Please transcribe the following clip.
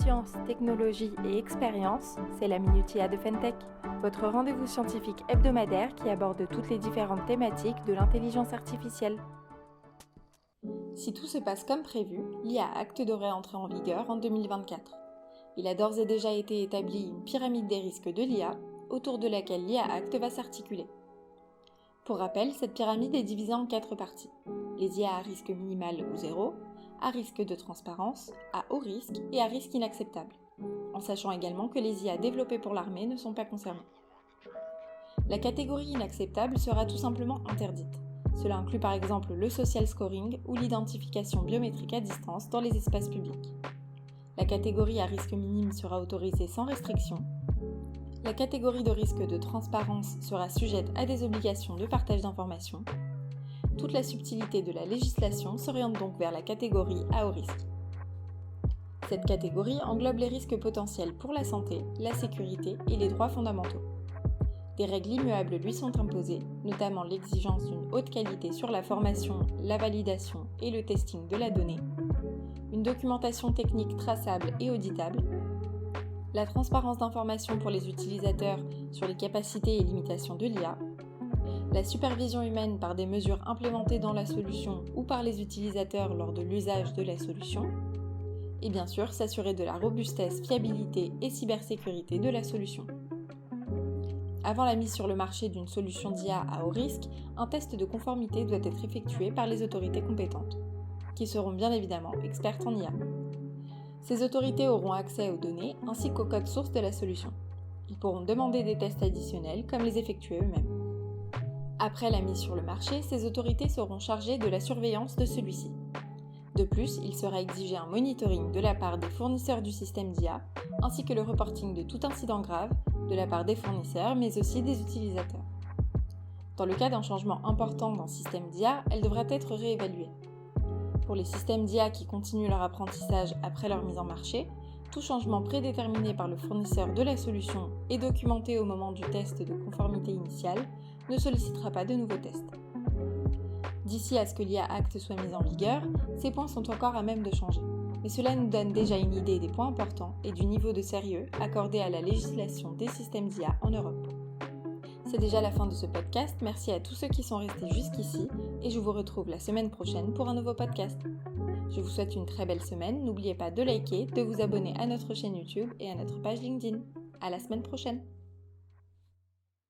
Sciences, technologies et expériences, c'est la Minute IA de Fentech, votre rendez-vous scientifique hebdomadaire qui aborde toutes les différentes thématiques de l'intelligence artificielle. Si tout se passe comme prévu, l'IA Act devrait entrer en vigueur en 2024. Il a d'ores et déjà été établi une pyramide des risques de l'IA, autour de laquelle l'IA Act va s'articuler. Pour rappel, cette pyramide est divisée en 4 parties. Les IA à risque minimal ou zéro, à risque de transparence, à haut risque et à risque inacceptable, en sachant également que les IA développées pour l'armée ne sont pas concernées. La catégorie inacceptable sera tout simplement interdite. Cela inclut par exemple le social scoring ou l'identification biométrique à distance dans les espaces publics. La catégorie à risque minime sera autorisée sans restriction. La catégorie de risque de transparence sera sujette à des obligations de partage d'informations. Toute la subtilité de la législation s'oriente donc vers la catégorie à haut risque. Cette catégorie englobe les risques potentiels pour la santé, la sécurité et les droits fondamentaux. Des règles immuables lui sont imposées, notamment l'exigence d'une haute qualité sur la formation, la validation et le testing de la donnée, une documentation technique traçable et auditable, la transparence d'informations pour les utilisateurs sur les capacités et limitations de l'IA, la supervision humaine par des mesures implémentées dans la solution ou par les utilisateurs lors de l'usage de la solution, et bien sûr s'assurer de la robustesse, fiabilité et cybersécurité de la solution. Avant la mise sur le marché d'une solution d'IA à haut risque, un test de conformité doit être effectué par les autorités compétentes, qui seront bien évidemment expertes en IA. Ces autorités auront accès aux données ainsi qu'au code source de la solution. Ils pourront demander des tests additionnels comme les effectuer eux-mêmes. Après la mise sur le marché, ces autorités seront chargées de la surveillance de celui-ci. De plus, il sera exigé un monitoring de la part des fournisseurs du système d'IA, ainsi que le reporting de tout incident grave de la part des fournisseurs, mais aussi des utilisateurs. Dans le cas d'un changement important d'un système d'IA, elle devra être réévaluée. Pour les systèmes d'IA qui continuent leur apprentissage après leur mise en marché, tout changement prédéterminé par le fournisseur de la solution et documenté au moment du test de conformité initial ne sollicitera pas de nouveaux tests. D'ici à ce que l'IA Act soit mise en vigueur, ces points sont encore à même de changer. Mais cela nous donne déjà une idée des points importants et du niveau de sérieux accordé à la législation des systèmes d'IA en Europe. C'est déjà la fin de ce podcast, merci à tous ceux qui sont restés jusqu'ici et je vous retrouve la semaine prochaine pour un nouveau podcast. Je vous souhaite une très belle semaine, n'oubliez pas de liker, de vous abonner à notre chaîne YouTube et à notre page LinkedIn. À la semaine prochaine!